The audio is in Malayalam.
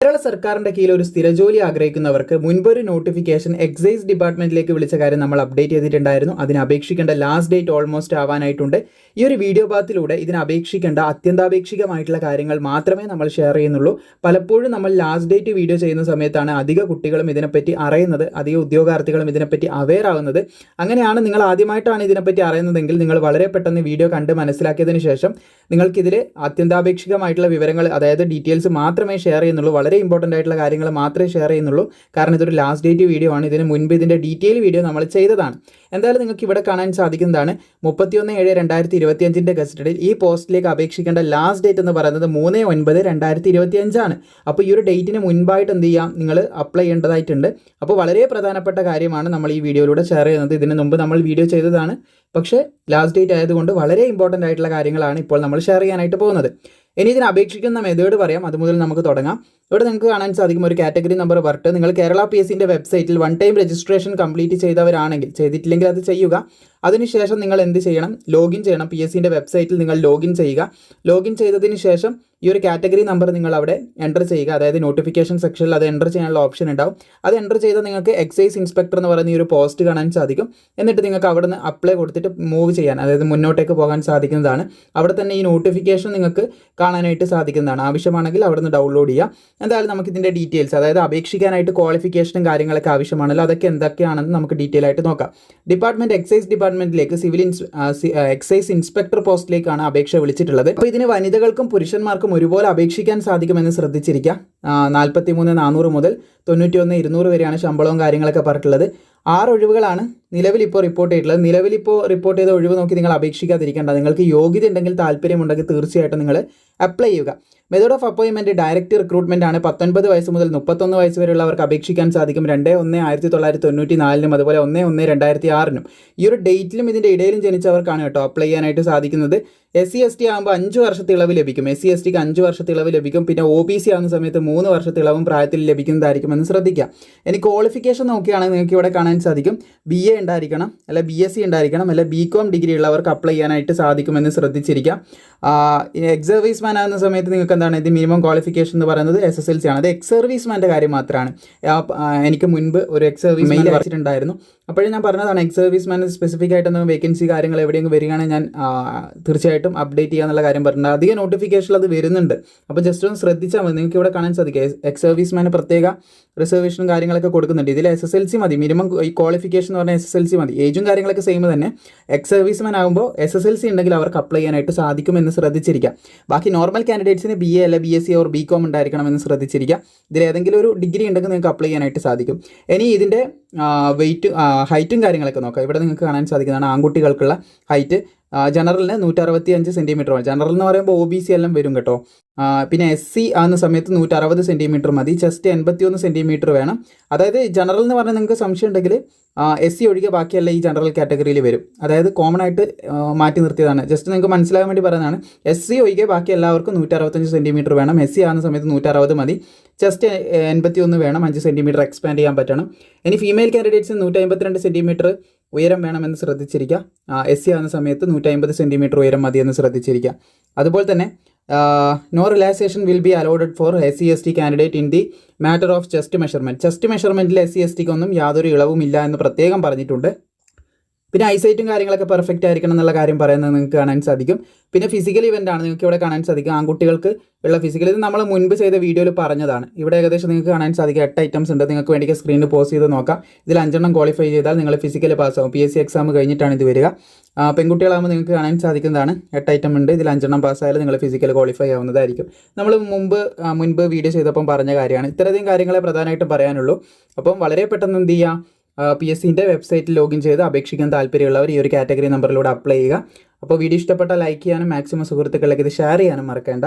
കേരള സർക്കാരിന്റെ കീഴിൽ ഒരു സ്ഥിരജോലി ആഗ്രഹിക്കുന്നവർക്ക് മുൻപൊരു നോട്ടിഫിക്കേഷൻ എക്സൈസ് ഡിപ്പാർട്ട്മെന്റിലേക്ക് വിളിച്ച കാര്യം നമ്മൾ അപ്ഡേറ്റ് ചെയ്തിട്ടുണ്ടായിരുന്നു. അതിന് അപേക്ഷിക്കേണ്ട ലാസ്റ്റ് ഡേറ്റ് ഓൾമോസ്റ്റ് ആവാനായിട്ടുണ്ട്. ഈ ഒരു വീഡിയോ ഭാഗത്തിലൂടെ ഇതിന് അപേക്ഷിക്കേണ്ട അത്യന്താപേക്ഷികമായിട്ടുള്ള കാര്യങ്ങൾ മാത്രമേ നമ്മൾ ഷെയർ ചെയ്യുന്നുള്ളൂ. പലപ്പോഴും നമ്മൾ ലാസ്റ്റ് ഡേറ്റ് വീഡിയോ ചെയ്യുന്ന സമയത്താണ് അധിക കുട്ടികളും ഇതിനെപ്പറ്റി അറിയുന്നത്, അധിക ഉദ്യോഗാർത്ഥികളും ഇതിനെപ്പറ്റി അവെയർ ആവുന്നത്. അങ്ങനെയാണ് നിങ്ങൾ ആദ്യമായിട്ടാണ് ഇതിനെപ്പറ്റി അറിയുന്നതെങ്കിൽ നിങ്ങൾ വളരെ പെട്ടെന്ന് വീഡിയോ കണ്ട് മനസ്സിലാക്കിയതിന് ശേഷം നിങ്ങൾക്കിതിൽ അത്യന്താപേക്ഷികമായിട്ടുള്ള വിവരങ്ങൾ, അതായത് ഡീറ്റെയിൽസ് മാത്രമേ ഷെയർ ചെയ്യുന്നുള്ളൂ. വളരെ ഇമ്പോർട്ടൻ്റ് ആയിട്ടുള്ള കാര്യങ്ങൾ മാത്രമേ ഷെയർ ചെയ്യുന്നുള്ളൂ. കാരണം ഇതൊരു ലാസ്റ്റ് ഡേറ്റ് വീഡിയോ ആണ്. ഇതിന് മുൻപ് ഇതിൻ്റെ ഡീറ്റെയിൽ വീഡിയോ നമ്മൾ ചെയ്തതാണ്. എന്തായാലും നിങ്ങൾക്ക് ഇവിടെ കാണാൻ സാധിക്കുന്നതാണ് 31/7/2025 ഗസറ്റഡിൽ ഈ പോസ്റ്റിലേക്ക് അപേക്ഷിക്കേണ്ട ലാസ്റ്റ് ഡേറ്റ് എന്ന് പറയുന്നത് 3/9/2025 ആണ്. അപ്പോൾ ഈ ഒരു ഡേറ്റിന് മുൻപായിട്ട് എന്ത് ചെയ്യാം, നിങ്ങൾ അപ്ലൈ ചെയ്യേണ്ടതായിട്ടുണ്ട്. അപ്പോൾ വളരെ പ്രധാനപ്പെട്ട കാര്യമാണ് നമ്മൾ ഈ വീഡിയോയിലൂടെ ഷെയർ ചെയ്യുന്നത്. ഇതിന് മുമ്പ് നമ്മൾ വീഡിയോ ചെയ്തതാണ്, പക്ഷേ ലാസ്റ്റ് ഡേറ്റ് ആയതുകൊണ്ട് വളരെ ഇമ്പോർട്ടൻ്റ് ആയിട്ടുള്ള കാര്യങ്ങളാണ് ഇപ്പോൾ നമ്മൾ ഷെയർ ചെയ്യാനായിട്ട് പോകുന്നത്. ഇനി ഇതിന് അപേക്ഷിക്കുന്ന മെത്തേഡ് പറയാം, അതുമുതൽ നമുക്ക് തുടങ്ങാം. ഇവിടെ നിങ്ങൾക്ക് കാണാൻ സാധിക്കും ഒരു കാറ്റഗറി നമ്പർ പറഞ്ഞിട്ട് നിങ്ങൾ കേരള PSCൻ്റെ വെബ്സൈറ്റിൽ വൺ ടൈം രജിസ്ട്രേഷൻ കംപ്ലീറ്റ് ചെയ്തവരാണെങ്കിൽ, ചെയ്തിട്ടില്ലെങ്കിൽ അത് ചെയ്യുക. അതിനുശേഷം നിങ്ങൾ എന്ത് ചെയ്യണം, ലോഗിൻ ചെയ്യണം. PSCൻ്റെ വെബ്സൈറ്റിൽ നിങ്ങൾ ലോഗിൻ ചെയ്യുക. ലോഗിൻ ചെയ്തതിന് ശേഷം ഈ ഒരു കാറ്റഗറി നമ്പർ നിങ്ങൾ അവിടെ എൻ്റർ ചെയ്യുക. അതായത് നോട്ടിഫിക്കേഷൻ സെക്ഷനിൽ അത് എൻ്റർ ചെയ്യാനുള്ള ഓപ്ഷൻ ഉണ്ടാവും. അത് എൻ്റർ ചെയ്താൽ നിങ്ങൾക്ക് എക്സൈസ് ഇൻസ്പെക്ടർ എന്ന് പറയുന്ന ഈ ഒരു പോസ്റ്റ് കാണാൻ സാധിക്കും. എന്നിട്ട് നിങ്ങൾക്ക് അവിടെ നിന്ന് അപ്ലൈ കൊടുത്തിട്ട് മൂവ് ചെയ്യാൻ, അതായത് മുന്നോട്ടേക്ക് പോകാൻ സാധിക്കുന്നതാണ്. അവിടെ തന്നെ ഈ നോട്ടിഫിക്കേഷൻ നിങ്ങൾക്ക് കാണാനായിട്ട് സാധിക്കുന്നതാണ്. ആവശ്യമാണെങ്കിൽ അവിടെ നിന്ന് ഡൗൺലോഡ് ചെയ്യാം. എന്തായാലും നമുക്ക് ഇതിൻ്റെ ഡീറ്റെയിൽസ്, അതായത് അപേക്ഷിക്കാനായിട്ട് ക്വാളിഫിക്കേഷനും കാര്യങ്ങളൊക്കെ ആവശ്യമാണല്ലോ, അതൊക്കെ എന്തൊക്കെയാണെന്ന് നമുക്ക് ഡീറ്റെയിൽ ആയിട്ട് നോക്കാം. എക്സൈസ് ഡിപ്പാർട്ട്മെന്റിലേക്ക് എക്സൈസ് ഇൻസ്പെക്ടർ പോസ്റ്റിലേക്കാണ് അപേക്ഷ വിളിച്ചിട്ടുള്ളത്. അപ്പോൾ ഇതിന് വനിതകൾക്കും പുരുഷന്മാർക്കും ഒരുപോലെ അപേക്ഷിക്കാൻ സാധിക്കുമെന്ന് ശ്രദ്ധിച്ചിരിക്കുക. 43,400 മുതൽ 91,200 വരെയാണ് ശമ്പളവും കാര്യങ്ങളൊക്കെ പറഞ്ഞിട്ടുള്ളത്. 6 ഒഴിവുകളാണ് നിലവിലിപ്പോൾ റിപ്പോർട്ട് ചെയ്തിട്ടുള്ളത്. നിലവിലിപ്പോൾ റിപ്പോർട്ട് ചെയ്ത ഒഴിവ് നോക്കി നിങ്ങൾ അപേക്ഷിക്കാതിരിക്കേണ്ട. നിങ്ങൾക്ക് യോഗ്യത ഉണ്ടെങ്കിൽ, താല്പര്യമുണ്ടെങ്കിൽ തീർച്ചയായിട്ടും നിങ്ങൾ അപ്ലൈ ചെയ്യുക. Method of appointment direct recruitment ആണ്. 19 വയസ്സ് മുതൽ 31 വയസ്സ് വരെയുള്ളവർക്ക് അപേക്ഷിക്കാൻ സാധിക്കും. 2/1/1994 അതുപോലെ 1/1/2006 ഈ ഒരു ഡേറ്റിലും ഇതിൻ്റെ ഇടയിലും ജനിച്ചവർക്കാണ് കേട്ടോ അപ്ലൈ ചെയ്യാനായിട്ട് സാധിക്കുന്നത്. SC/ST ആകുമ്പോൾ 5 വർഷത്തെ ഇളവ് ലഭിക്കും. SC/STക്ക് 5 വർഷത്തെ ഇളവ് ലഭിക്കും. പിന്നെ OBC ആകുന്ന സമയത്ത് 3 വർഷത്തെ ഇളവും പ്രായത്തിൽ ലഭിക്കുന്നതായിരിക്കുമെന്ന് ശ്രദ്ധിക്കാം. ഇനി ക്വാളിഫിക്കേഷൻ നോക്കുകയാണെങ്കിൽ നിങ്ങൾക്ക് ഇവിടെ കാണാൻ സാധിക്കും BA ഉണ്ടായിരിക്കണം, അല്ല BSc ഉണ്ടായിരിക്കണം, അല്ല BCom ഡിഗ്രി ഉള്ളവർക്ക് അപ്ലൈ ചെയ്യാനായിട്ട് സാധിക്കുമെന്ന് ശ്രദ്ധിച്ചിരിക്കാം. എക്സ് സർവീസ്മാൻ ആകുന്ന സമയത്ത് നിങ്ങൾക്ക് എന്താണ്, ഇത് മിനിമം ക്വാളിഫിക്കേഷൻ എന്ന് പറയുന്നത് SSLC ആണ്. അത് എക്സ് സർവീസ്മാൻ്റെ കാര്യം മാത്രമാണ്. എനിക്ക് മുൻപ് ഒരു എക്സ് സർവീസ് മെയിൽ വരച്ചിട്ടുണ്ടായിരുന്നു. അപ്പോഴും ഞാൻ പറഞ്ഞതാണ്, എക്സ് സർവീസ്മാൻ സ്പെസിഫിക് ആയിട്ടൊന്നും വേക്കൻസി കാര്യങ്ങൾ എവിടെയെങ്കിലും വരികയാണെങ്കിൽ ഞാൻ തീർച്ചയായിട്ടും അപ്ഡേറ്റ് ചെയ്യാന്നുള്ള കാര്യം പറഞ്ഞിട്ടുണ്ട്. അധികം നോട്ടിഫിക്കേഷൻ അത് വരുന്നുണ്ട്. അപ്പോൾ ജസ്റ്റ് ഒന്ന് ശ്രദ്ധിച്ചാൽ മതി. നിങ്ങൾക്ക് ഇവിടെ കാണാൻ സാധിക്കും എക്സ് സർവീസ്മാന് പ്രത്യേക റിസർവേഷനും കാര്യങ്ങളൊക്കെ കൊടുക്കുന്നുണ്ട്. ഇതിൽ SSLC മതി, മിനിമം ക്വാളിഫിക്കേഷൻ എന്ന് പറഞ്ഞാൽ SSLC മതി. ഏജും കാര്യങ്ങളൊക്കെ സെയിം തന്നെ. എക്സ് സർവീസ്മാൻ ആകുമ്പോൾ SSLC ഉണ്ടെങ്കിൽ അവർക്ക് അപ്ലൈ ചെയ്യാനായിട്ട് സാധിക്കുമെന്ന് ശ്രദ്ധിച്ചിരിക്കുക. ബാക്കി നോർമൽ കാൻഡിഡേറ്റ്സിന് BA അല്ല BSc ഓർ BCom ഉണ്ടായിരിക്കണമെന്ന് ശ്രദ്ധിച്ചിരിക്കുക. ഇതിൽ ഏതെങ്കിലും ഒരു ഡിഗ്രി ഉണ്ടെങ്കിൽ നിങ്ങൾക്ക് അപ്ലൈ ചെയ്യാനായിട്ട് സാധിക്കും. ഇനി ഇതിൻ്റെ ഹൈറ്റും കാര്യങ്ങളൊക്കെ നോക്കാം. ഇവിടെ നിങ്ങൾക്ക് കാണാൻ സാധിക്കുന്നതാണ് ആൺകുട്ടികൾക്കുള്ള ഹൈറ്റ്. ജനറലിന് 165 സെൻറ്റിമീറ്റർ ആണ്. ജനറൽ എന്ന് പറയുമ്പോൾ OBC എല്ലാം വരും കേട്ടോ. പിന്നെ SC ആകുന്ന സമയത്ത് 160 സെൻറ്റിമീറ്റർ മതി. ചെസ്റ്റ് 81 സെൻറ്റിമീറ്റർ വേണം. അതായത് ജനറൽ എന്ന് പറഞ്ഞാൽ നിങ്ങൾക്ക് സംശയം ഉണ്ടെങ്കിൽ SC ഒഴികെ ബാക്കിയല്ല ഈ ജനറൽ കാറ്റഗറിയിൽ വരും. അതായത് കോമൺ ആയിട്ട് മാറ്റി നിർത്തിയതാണ്. ജസ്റ്റ് നിങ്ങൾക്ക് മനസ്സിലാകാൻ വേണ്ടി പറയുന്നതാണ്. SC ഒഴികെ ബാക്കി എല്ലാവർക്കും 165 സെൻറ്റിമീറ്റർ വേണം. SC ആകുന്ന സമയത്ത് 160 മതി. ചെസ്റ്റ് 81 വേണം. 5 സെൻറ്റിമീറ്റർ എക്സ്പാൻഡ് ചെയ്യാൻ പറ്റണം. ഇനി ഫീമെയിൽ കാൻഡിഡേറ്റ്സിന് 152 സെൻറ്റിമീറ്റർ ഉയരം വേണമെന്ന് ശ്രദ്ധിച്ചിരിക്കുക. SC ആകുന്ന സമയത്ത് 150 സെൻറ്റിമീറ്റർ ഉയരം മതിയെന്ന് ശ്രദ്ധിച്ചിരിക്കുക. അതുപോലെ തന്നെ no relaxation will be allowed for SC/ST candidate in the matter of chest measurement. Chest മെഷർമെൻറ്റിൽ SC/STക്കൊന്നും യാതൊരു ഇളവുമില്ല എന്ന് പ്രത്യേകം പറഞ്ഞിട്ടുണ്ട്. പിന്നെ ഐസൈറ്റും കാര്യങ്ങളൊക്കെ പെർഫെക്റ്റ് ആയിരിക്കണം എന്നുള്ള കാര്യം പറയുന്നത് നിങ്ങൾക്ക് കാണാൻ സാധിക്കും. പിന്നെ ഫിസിക്കൽ ഇവൻ്റ് ആണ് നിങ്ങൾക്ക് ഇവിടെ കാണാൻ സാധിക്കും. ആൺകുട്ടികൾക്ക് ഉള്ള ഫിസിക്കൽ ഇത് നമ്മൾ മുൻപ് ചെയ്ത വീഡിയോയിൽ പറഞ്ഞതാണ്. ഇവിടെ ഏകദേശം നിങ്ങൾക്ക് കാണാൻ സാധിക്കും 8 ഐറ്റംസ് ഉണ്ട്. നിങ്ങൾക്ക് വേണ്ടി സ്ക്രീനിൽ പോസ് ചെയ്ത് നോക്കാം. ഇതിൽ 5 ക്വാളിഫൈ ചെയ്താൽ നിങ്ങൾ ഫിസിക്കൽ പാസ്സാവും. PSC എക്സാം കഴിഞ്ഞിട്ടാണ് ഇത് വരിക. പെൺകുട്ടികളാകുമ്പോൾ നിങ്ങൾക്ക് കാണാൻ സാധിക്കുന്നതാണ് 8 ഐറ്റം ഉണ്ട്. ഇതിൽ 5 പാസ്സായാലും നിങ്ങൾ ഫിസിക്കൽ ക്വാളിഫൈ ആവുന്നതായിരിക്കും. നമ്മൾ മുൻപ് വീഡിയോ ചെയ്തപ്പം പറഞ്ഞ കാര്യമാണ്. ഇത്രയധികം കാര്യങ്ങളെ പ്രധാനമായിട്ടും പറയാനുള്ളൂ. അപ്പം വളരെ പെട്ടെന്ന് എന്ത് ചെയ്യുക, PSCൻ്റെ വെബ്സൈറ്റിൽ ലോഗിൻ ചെയ്ത് അപേക്ഷിക്കാൻ താല്പര്യമുള്ളവർ ഈ ഒരു കാറ്റഗറി നമ്പറിലൂടെ അപ്ലൈ ചെയ്യുക. അപ്പോൾ വീഡിയോ ഇഷ്ടപ്പെട്ടാൽ ലൈക്ക് ചെയ്യാനും മാക്സിമം സുഹൃത്തുക്കളിലേക്ക് ഇത് ഷെയർ ചെയ്യാനും മറക്കേണ്ട.